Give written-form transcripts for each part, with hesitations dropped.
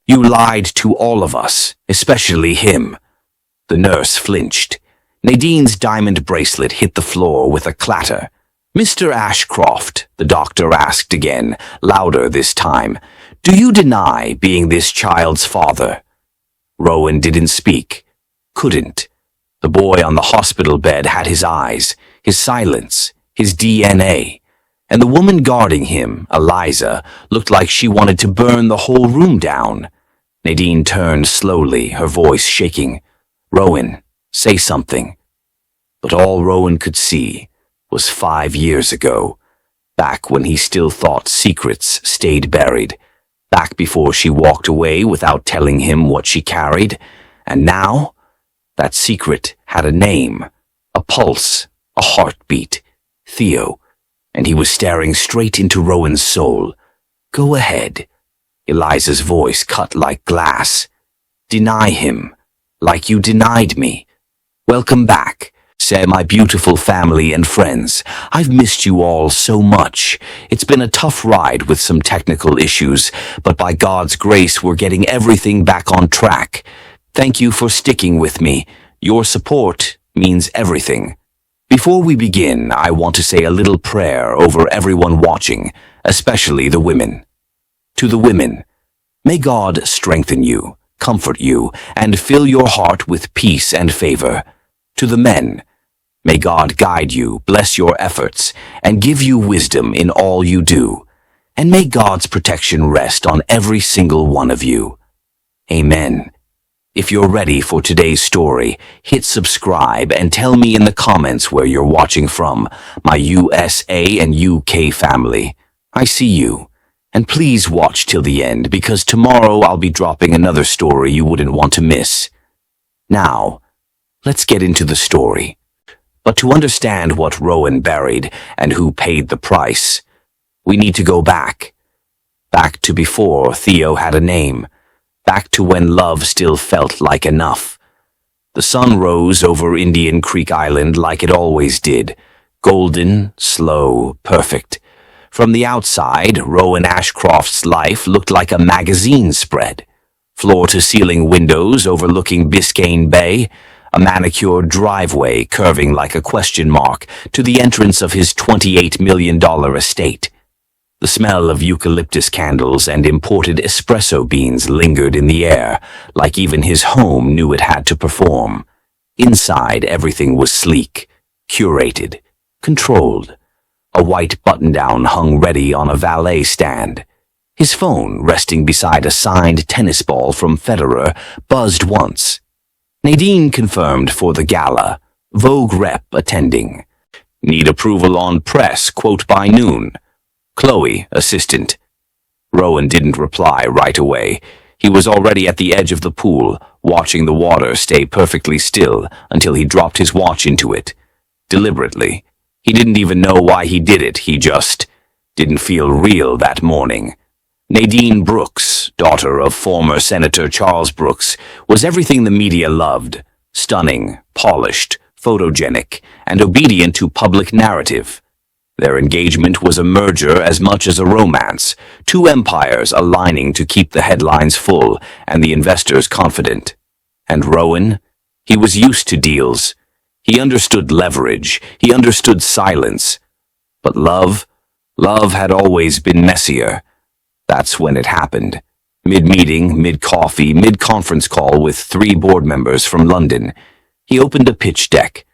You lied to all of us, especially him." The nurse flinched. Nadine's diamond bracelet hit the floor with a clatter. "Mr. Ashcroft," the doctor asked again, louder this time, "do you deny being this child's father?" Rowan didn't speak. Couldn't. The boy on the hospital bed had his eyes, his silence, his DNA. And the woman guarding him, Eliza, looked like she wanted to burn the whole room down. Nadine turned slowly, her voice shaking. "Rowan, say something." But all Rowan could see was 5 years ago, back when he still thought secrets stayed buried, back before she walked away without telling him what she carried. And now, that secret had a name, a pulse, a heartbeat, Theo, and he was staring straight into Rowan's soul. "Go ahead." Eliza's voice cut like glass. "Deny him, like you denied me. Welcome back, say my beautiful family and friends. I've missed you all so much. It's been a tough ride with some technical issues, but by God's grace we're getting everything back on track. Thank you for sticking with me. Your support means everything. Before we begin, I want to say a little prayer over everyone watching, especially the women. To the women, may God strengthen you, comfort you, and fill your heart with peace and favor. To the men, may God guide you, bless your efforts, and give you wisdom in all you do. And may God's protection rest on every single one of you. Amen. If you're ready for today's story, hit subscribe and tell me in the comments where you're watching from, my USA and UK family. I see you. And please watch till the end, because tomorrow I'll be dropping another story you wouldn't want to miss. Now, let's get into the story. But to understand what Rowan buried and who paid the price, we need to go back. Back to before Theo had a name. Back to when love still felt like enough. The sun rose over Indian Creek Island like it always did. Golden, slow, perfect. From the outside, Rowan Ashcroft's life looked like a magazine spread. Floor-to-ceiling windows overlooking Biscayne Bay, a manicured driveway curving like a question mark to the entrance of his $28 million estate. The smell of eucalyptus candles and imported espresso beans lingered in the air, like even his home knew it had to perform. Inside, everything was sleek, curated, controlled. A white button-down hung ready on a valet stand. His phone, resting beside a signed tennis ball from Federer, buzzed once. Nadine confirmed for the gala, Vogue rep attending. "Need approval on press, quote by noon." Chloe, assistant. Rowan didn't reply right away. He was already at the edge of the pool, watching the water stay perfectly still until he dropped his watch into it. Deliberately. He didn't even know why he did it, he just didn't feel real that morning. Nadine Brooks, daughter of former Senator Charles Brooks, was everything the media loved. Stunning, polished, photogenic, and obedient to public narrative. Their engagement was a merger as much as a romance, two empires aligning to keep the headlines full and the investors confident. And Rowan? He was used to deals. He understood leverage. He understood silence. But love had always been messier. That's when it happened. Mid-meeting, mid-coffee, mid-conference call with 3 board members from London. He opened a pitch deck.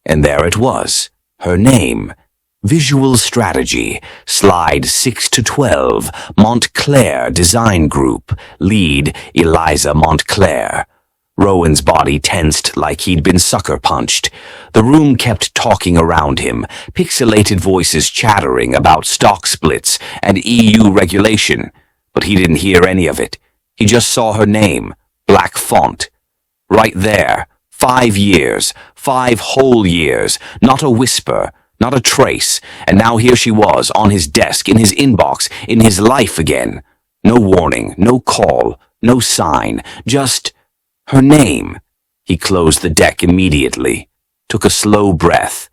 And there it was, her name. Visual Strategy, Slide 6 to 12, Montclair Design Group, lead Eliza Montclair. Rowan's body tensed like he'd been sucker punched. The room kept talking around him, pixelated voices chattering about stock splits and EU regulation. But he didn't hear any of it. He just saw her name, black font. Right there, 5 years, 5 whole years, not a whisper. Not a trace, and now here she was, on his desk, in his inbox, in his life again. No warning, no call, no sign, just her name. He closed the deck immediately, took a slow breath,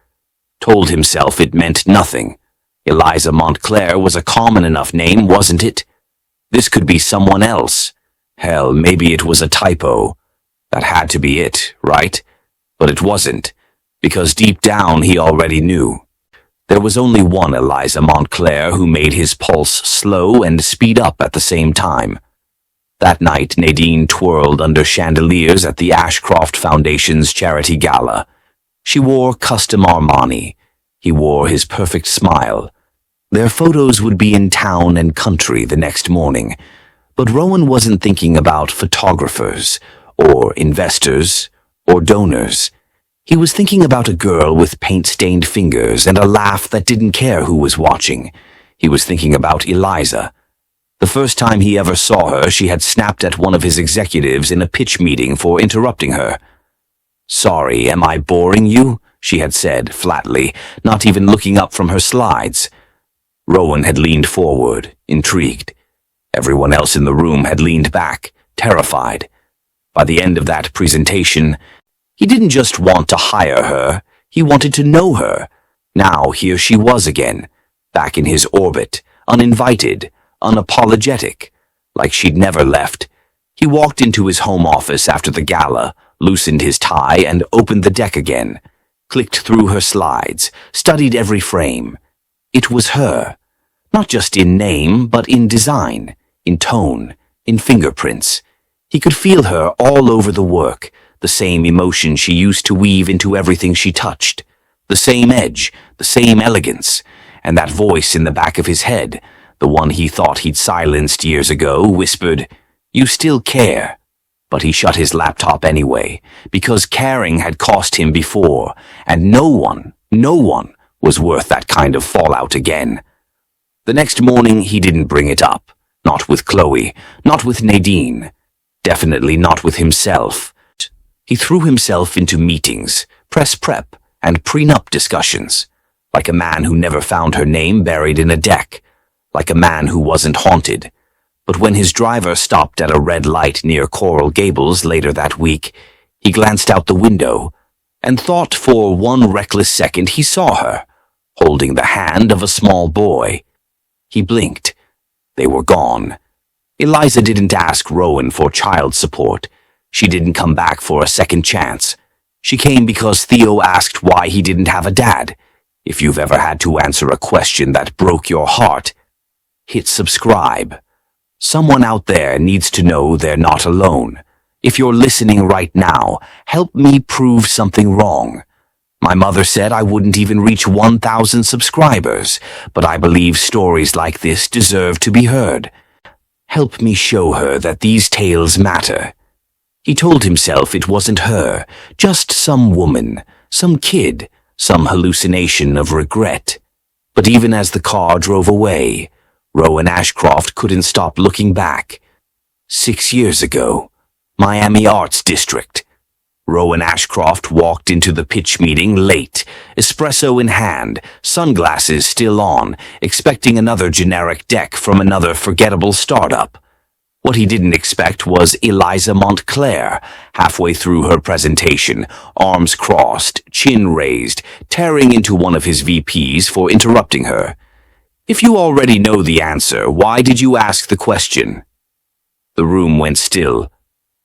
told himself it meant nothing. Eliza Montclair was a common enough name, wasn't it? This could be someone else. Hell, maybe it was a typo. That had to be it, right? But it wasn't, because deep down he already knew. There was only one Eliza Montclair who made his pulse slow and speed up at the same time. That night, Nadine twirled under chandeliers at the Ashcroft Foundation's charity gala. She wore custom Armani. He wore his perfect smile. Their photos would be in town and country the next morning, but Rowan wasn't thinking about photographers, or investors, or donors. He was thinking about a girl with paint-stained fingers and a laugh that didn't care who was watching. He was thinking about Eliza. The first time he ever saw her, she had snapped at one of his executives in a pitch meeting for interrupting her. "Sorry, am I boring you?" she had said, flatly, not even looking up from her slides. Rowan had leaned forward, intrigued. Everyone else in the room had leaned back, terrified. By the end of that presentation, he didn't just want to hire her, he wanted to know her. Now here she was again, back in his orbit, uninvited, unapologetic, like she'd never left. He walked into his home office after the gala, loosened his tie and opened the deck again, clicked through her slides, studied every frame. It was her, not just in name, but in design, in tone, in fingerprints. He could feel her all over the work, the same emotion she used to weave into everything she touched, the same edge, the same elegance, and that voice in the back of his head, the one he thought he'd silenced years ago, whispered, "You still care." But he shut his laptop anyway, because caring had cost him before, and no one was worth that kind of fallout again. The next morning he didn't bring it up, not with Chloe, not with Nadine, definitely not with himself. He threw himself into meetings, press prep, and prenup discussions, like a man who never found her name buried in a deck, like a man who wasn't haunted. But when his driver stopped at a red light near Coral Gables later that week, he glanced out the window and thought for one reckless second he saw her, holding the hand of a small boy. He blinked. They were gone. Eliza didn't ask Rowan for child support. She didn't come back for a second chance. She came because Theo asked why he didn't have a dad. If you've ever had to answer a question that broke your heart, hit subscribe. Someone out there needs to know they're not alone. If you're listening right now, help me prove something wrong. My mother said I wouldn't even reach 1,000 subscribers, but I believe stories like this deserve to be heard. Help me show her that these tales matter. He told himself it wasn't her, just some woman, some kid, some hallucination of regret. But even as the car drove away, Rowan Ashcroft couldn't stop looking back. 6 years ago, Miami Arts District. Rowan Ashcroft walked into the pitch meeting late, espresso in hand, sunglasses still on, expecting another generic deck from another forgettable startup. What he didn't expect was Eliza Montclair, halfway through her presentation, arms crossed, chin raised, tearing into one of his VPs for interrupting her. "If you already know the answer, why did you ask the question?" The room went still.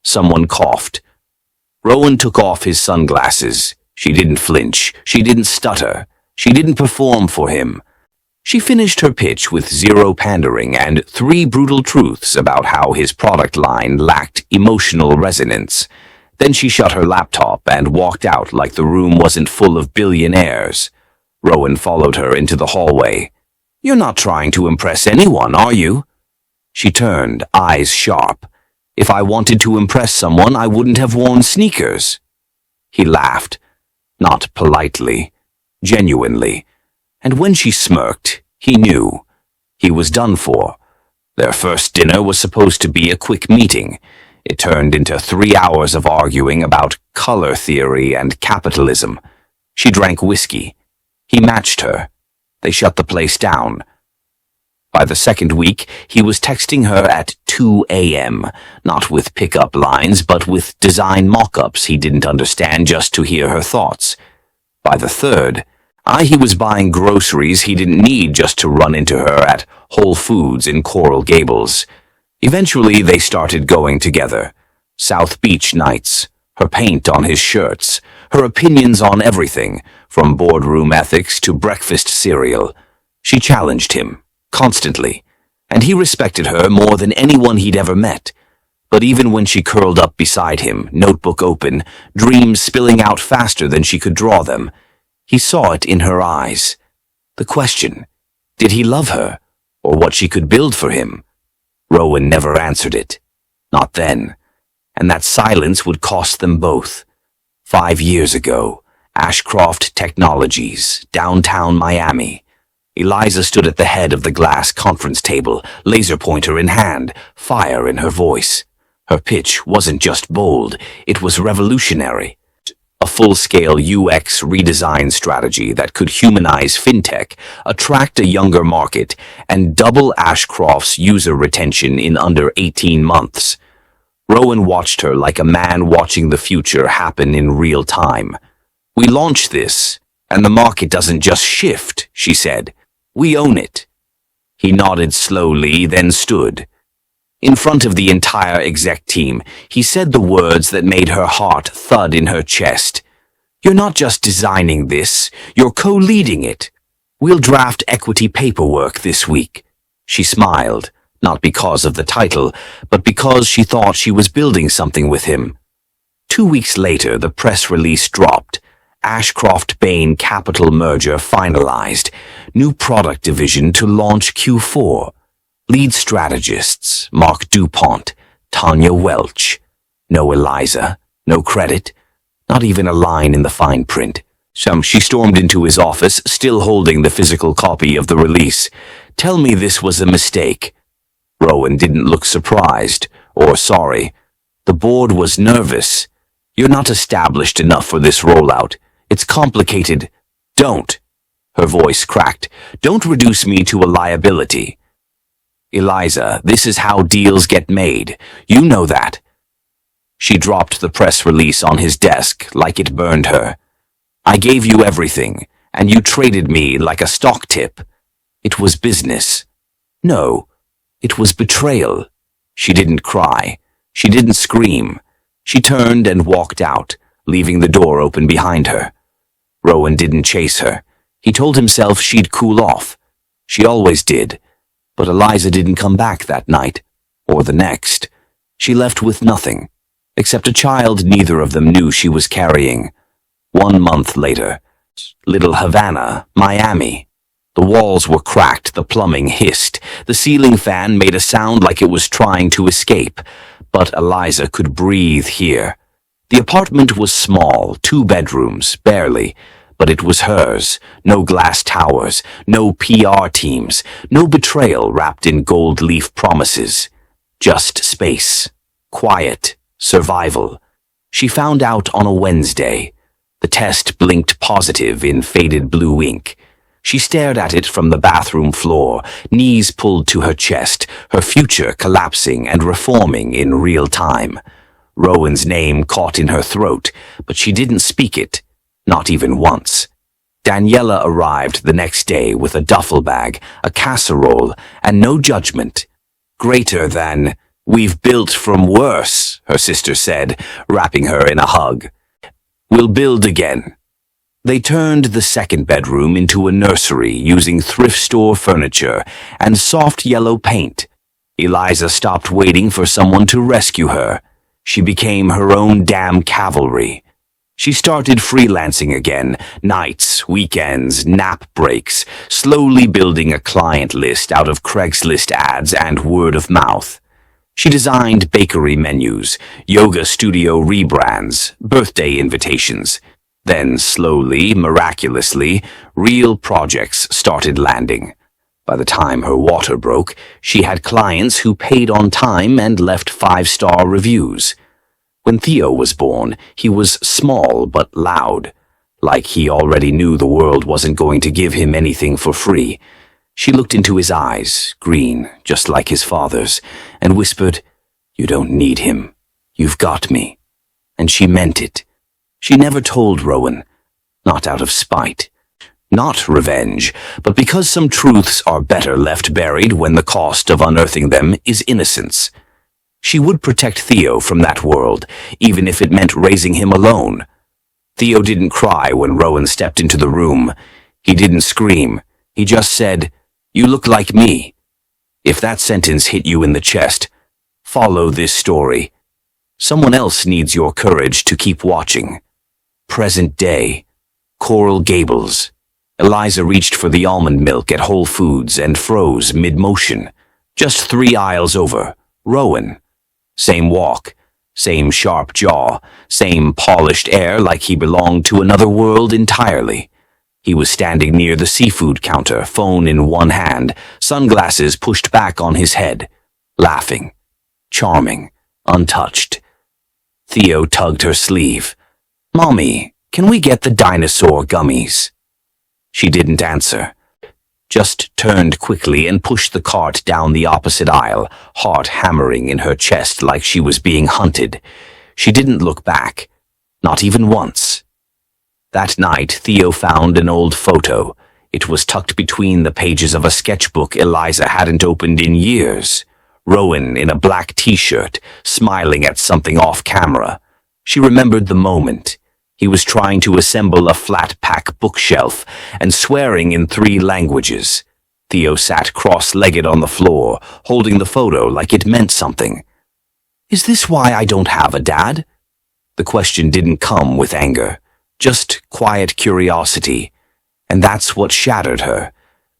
Someone coughed. Rowan took off his sunglasses. She didn't flinch. She didn't stutter. She didn't perform for him. She finished her pitch with zero pandering and 3 brutal truths about how his product line lacked emotional resonance. Then she shut her laptop and walked out like the room wasn't full of billionaires. Rowan followed her into the hallway. "You're not trying to impress anyone, are you?" She turned, eyes sharp. "If I wanted to impress someone, I wouldn't have worn sneakers." He laughed, not politely, genuinely. And when she smirked, he knew. He was done for. Their first dinner was supposed to be a quick meeting. It turned into 3 hours of arguing about color theory and capitalism. She drank whiskey. He matched her. They shut the place down. By the second week, he was texting her at 2 a.m., not with pickup lines, but with design mock-ups he didn't understand just to hear her thoughts. By the third, he was buying groceries he didn't need just to run into her at Whole Foods in Coral Gables. Eventually, they started going together. South Beach nights, her paint on his shirts, her opinions on everything, from boardroom ethics to breakfast cereal. She challenged him, constantly, and he respected her more than anyone he'd ever met. But even when she curled up beside him, notebook open, dreams spilling out faster than she could draw them, he saw it in her eyes. The question, did he love her, or what she could build for him? Rowan never answered it. Not then. And that silence would cost them both. 5 years ago, Ashcroft Technologies, downtown Miami. Eliza stood at the head of the glass conference table, laser pointer in hand, fire in her voice. Her pitch wasn't just bold, it was revolutionary. A full-scale UX redesign strategy that could humanize fintech, attract a younger market, and double Ashcroft's user retention in under 18 months. Rowan watched her like a man watching the future happen in real time. "We launch this, and the market doesn't just shift," she said. "We own it." He nodded slowly, then stood. In front of the entire exec team, he said the words that made her heart thud in her chest. "You're not just designing this, you're co-leading it. We'll draft equity paperwork this week." She smiled, not because of the title, but because she thought she was building something with him. 2 weeks later, the press release dropped. Ashcroft-Bain Capital merger finalized. New product division to launch Q4. Lead strategists, Mark DuPont, Tanya Welch. No Eliza, no credit, not even a line in the fine print. She stormed into his office, still holding the physical copy of the release. "Tell me this was a mistake." Rowan didn't look surprised or sorry. The board was nervous. "You're not established enough for this rollout. It's complicated." "Don't." Her voice cracked. "Don't reduce me to a liability." "Eliza, this is how deals get made. You know that." She dropped the press release on his desk like it burned her. "I gave you everything, and you traded me like a stock tip. It was business." "No, it was betrayal." She didn't cry. She didn't scream. She turned and walked out, leaving the door open behind her. Rowan didn't chase her. He told himself she'd cool off. She always did. But Eliza didn't come back that night, or the next. She left with nothing, except a child neither of them knew she was carrying. 1 month later, Little Havana, Miami. The walls were cracked, the plumbing hissed, the ceiling fan made a sound like it was trying to escape, but Eliza could breathe here. The apartment was small, 2 bedrooms, barely, but it was hers. No glass towers, no PR teams, no betrayal wrapped in gold leaf promises. Just space, quiet, survival. She found out on a Wednesday. The test blinked positive in faded blue ink. She stared at it from the bathroom floor, knees pulled to her chest, her future collapsing and reforming in real time. Rowan's name caught in her throat, but she didn't speak it. Not even once. Daniela arrived the next day with a duffel bag, a casserole, and no judgment. "Greater than, we've built from worse," her sister said, wrapping her in a hug. "We'll build again." They turned the second bedroom into a nursery using thrift store furniture and soft yellow paint. Eliza stopped waiting for someone to rescue her. She became her own damn cavalry. She started freelancing again, nights, weekends, nap breaks, slowly building a client list out of Craigslist ads and word of mouth. She designed bakery menus, yoga studio rebrands, birthday invitations. Then slowly, miraculously, real projects started landing. By the time her water broke, she had clients who paid on time and left 5-star reviews. When Theo was born, he was small but loud, like he already knew the world wasn't going to give him anything for free. She looked into his eyes, green, just like his father's, and whispered, "You don't need him. You've got me." And she meant it. She never told Rowan, not out of spite. Not revenge, but because some truths are better left buried when the cost of unearthing them is innocence. She would protect Theo from that world, even if it meant raising him alone. Theo didn't cry when Rowan stepped into the room. He didn't scream. He just said, "You look like me." If that sentence hit you in the chest, follow this story. Someone else needs your courage to keep watching. Present day. Coral Gables. Eliza reached for the almond milk at Whole Foods and froze mid-motion. Just 3 aisles over. Rowan. Same walk. Same sharp jaw. Same polished air like he belonged to another world entirely. He was standing near the seafood counter, phone in one hand, sunglasses pushed back on his head. Laughing. Charming. Untouched. Theo tugged her sleeve. "Mommy, can we get the dinosaur gummies?" She didn't answer. Just turned quickly and pushed the cart down the opposite aisle, heart hammering in her chest like she was being hunted. She didn't look back. Not even once. That night, Theo found an old photo. It was tucked between the pages of a sketchbook Eliza hadn't opened in years. Rowan in a black t-shirt, smiling at something off camera. She remembered the moment. He was trying to assemble a flat-pack bookshelf and swearing in 3 languages. Theo sat cross-legged on the floor, holding the photo like it meant something. "Is this why I don't have a dad?" The question didn't come with anger, just quiet curiosity. And that's what shattered her,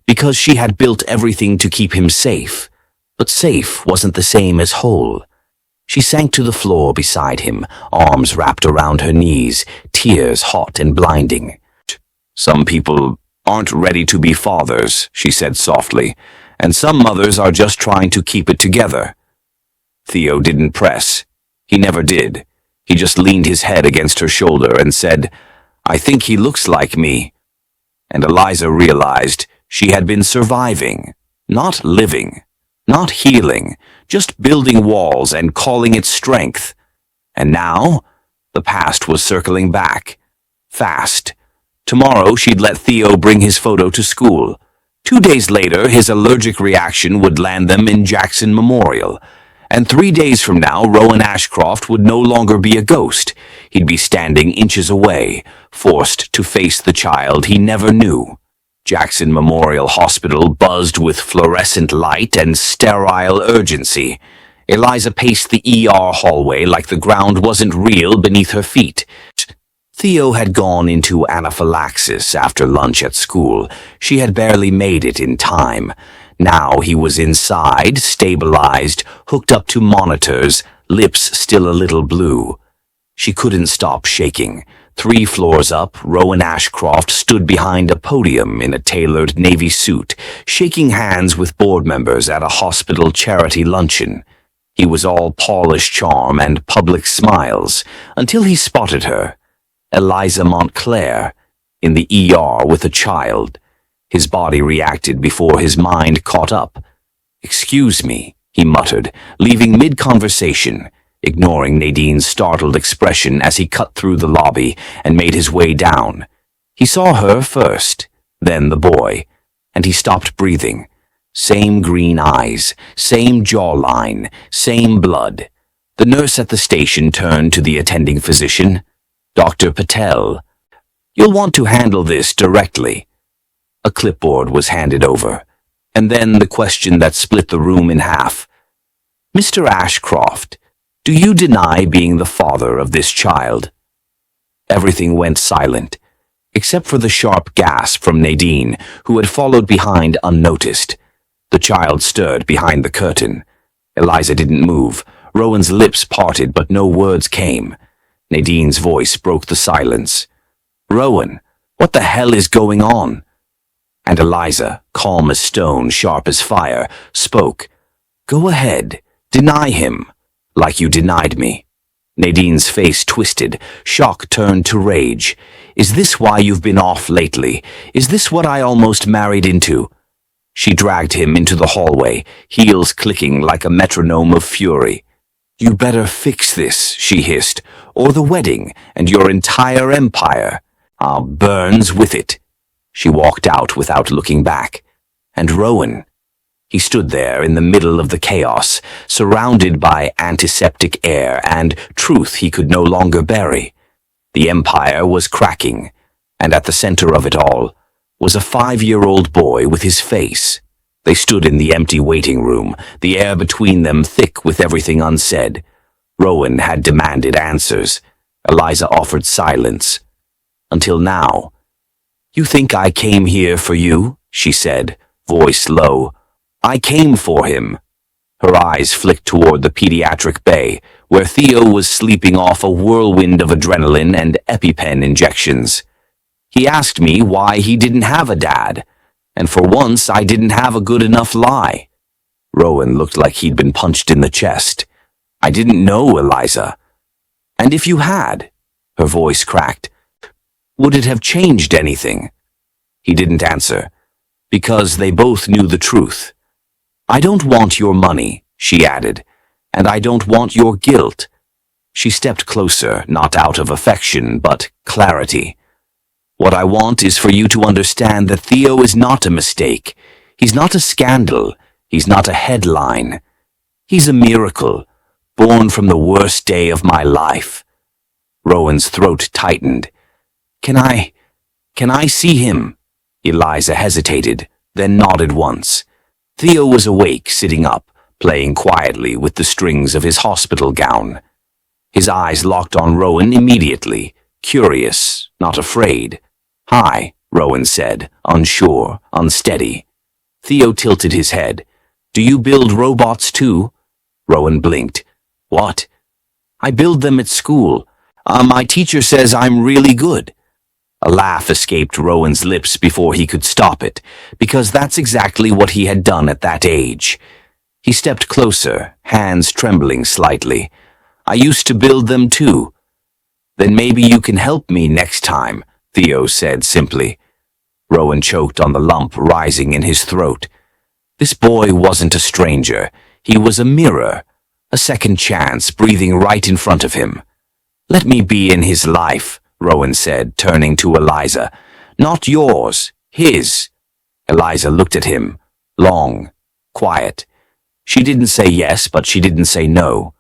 because she had built everything to keep him safe. But safe wasn't the same as whole. She sank to the floor beside him, arms wrapped around her knees, tears hot and blinding. "Some people aren't ready to be fathers," she said softly, "and some mothers are just trying to keep it together." Theo didn't press. He never did. He just leaned his head against her shoulder and said, "I think he looks like me." And Eliza realized she had been surviving, not living. Not healing, just building walls and calling it strength. And now, the past was circling back. Fast. Tomorrow she'd let Theo bring his photo to school. 2 days later, his allergic reaction would land them in Jackson Memorial. And 3 days from now, Rowan Ashcroft would no longer be a ghost. He'd be standing inches away, forced to face the child he never knew. Jackson Memorial Hospital buzzed with fluorescent light and sterile urgency. Eliza paced the ER hallway like the ground wasn't real beneath her feet. Theo had gone into anaphylaxis after lunch at school. She had barely made it in time. Now he was inside, stabilized, hooked up to monitors, lips still a little blue. She couldn't stop shaking. 3 floors up, Rowan Ashcroft stood behind a podium in a tailored navy suit, shaking hands with board members at a hospital charity luncheon. He was all polished charm and public smiles, until he spotted her, Eliza Montclair, in the ER with a child. His body reacted before his mind caught up. "Excuse me," he muttered, leaving mid-conversation, ignoring Nadine's startled expression as he cut through the lobby and made his way down. He saw her first, then the boy, and he stopped breathing. Same green eyes, same jawline, same blood. The nurse at the station turned to the attending physician. "Dr. Patel, you'll want to handle this directly." A clipboard was handed over, and then the question that split the room in half. "Mr. Ashcroft, do you deny being the father of this child?" Everything went silent, except for the sharp gasp from Nadine, who had followed behind unnoticed. The child stirred behind the curtain. Eliza didn't move. Rowan's lips parted, but no words came. Nadine's voice broke the silence. "Rowan, what the hell is going on?" And Eliza, calm as stone, sharp as fire, spoke. "Go ahead, deny him. Like you denied me." Nadine's face twisted. Shock turned to rage. "Is this why you've been off lately? Is this what I almost married into?" She dragged him into the hallway, heels clicking like a metronome of fury. "You better fix this," she hissed, "or the wedding and your entire empire. I'll burns with it." She walked out without looking back. And Rowan? He stood there in the middle of the chaos, surrounded by antiseptic air and truth he could no longer bury. The empire was cracking, and at the center of it all was a 5-year-old boy with his face. They stood in the empty waiting room, the air between them thick with everything unsaid. Rowan had demanded answers. Eliza offered silence. Until now. "You think I came here for you?" she said, voice low. "I came for him." Her eyes flicked toward the pediatric bay, where Theo was sleeping off a whirlwind of adrenaline and EpiPen injections. "He asked me why he didn't have a dad, and for once I didn't have a good enough lie." Rowan looked like he'd been punched in the chest. "I didn't know, Eliza." "And if you had," her voice cracked, "would it have changed anything?" He didn't answer, because they both knew the truth. "I don't want your money," she added, "and I don't want your guilt." She stepped closer, not out of affection, but clarity. "What I want is for you to understand that Theo is not a mistake. He's not a scandal. He's not a headline. He's a miracle, born from the worst day of my life." Rowan's throat tightened. Can I see him?" Eliza hesitated, then nodded once. Theo was awake, sitting up, playing quietly with the strings of his hospital gown. His eyes locked on Rowan immediately, curious, not afraid. "Hi," Rowan said, unsure, unsteady. Theo tilted his head. "Do you build robots too?" Rowan blinked. "What?" "I build them at school. My teacher says I'm really good." A laugh escaped Rowan's lips before he could stop it, because that's exactly what he had done at that age. He stepped closer, hands trembling slightly. "I used to build them too." "Then maybe you can help me next time," Theo said simply. Rowan choked on the lump rising in his throat. This boy wasn't a stranger. He was a mirror, a second chance breathing right in front of him. "Let me be in his life," Rowan said, turning to Eliza. "Not yours, his." Eliza looked at him, long, quiet. She didn't say yes, but she didn't say no.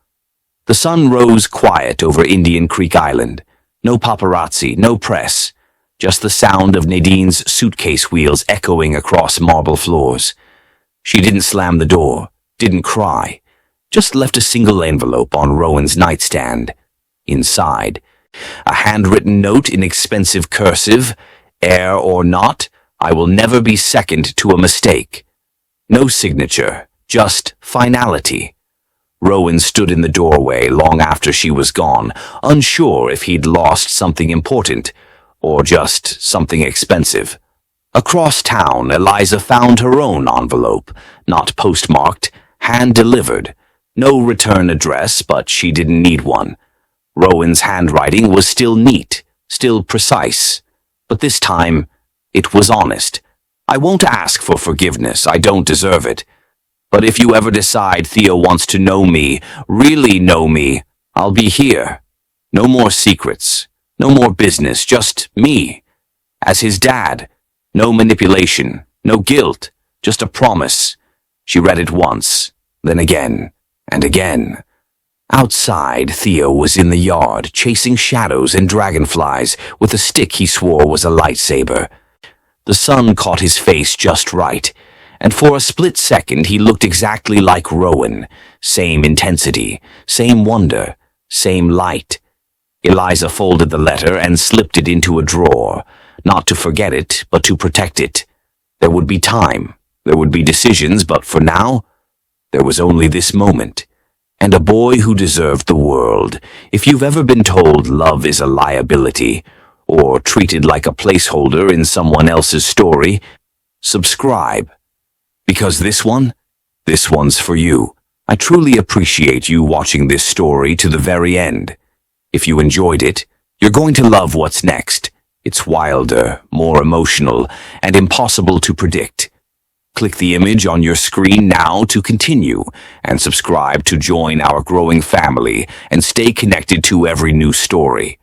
The sun rose quiet over Indian Creek Island. No paparazzi, no press. Just the sound of Nadine's suitcase wheels echoing across marble floors. She didn't slam the door, didn't cry, just left a single envelope on Rowan's nightstand. Inside, a handwritten note in expensive cursive, "Heir or not, I will never be second to a mistake." No signature, just finality. Rowan stood in the doorway long after she was gone, unsure if he'd lost something important, or just something expensive. Across town, Eliza found her own envelope, not postmarked, hand-delivered. No return address, but she didn't need one. Rowan's handwriting was still neat, still precise. But this time, it was honest. "I won't ask for forgiveness, I don't deserve it. But if you ever decide Theo wants to know me, really know me, I'll be here. No more secrets, no more business, just me. As his dad, no manipulation, no guilt, just a promise." She read it once, then again, and again. Outside, Theo was in the yard, chasing shadows and dragonflies with a stick he swore was a lightsaber. The sun caught his face just right, and for a split second he looked exactly like Rowan. Same intensity, same wonder, same light. Eliza folded the letter and slipped it into a drawer, not to forget it, but to protect it. There would be time, there would be decisions, but for now, there was only this moment. And a boy who deserved the world. If you've ever been told love is a liability, or treated like a placeholder in someone else's story, subscribe. Because this one's for you. I truly appreciate you watching this story to the very end. If you enjoyed it, you're going to love what's next. It's wilder, more emotional, and impossible to predict. Click the image on your screen now to continue, and subscribe to join our growing family and stay connected to every new story.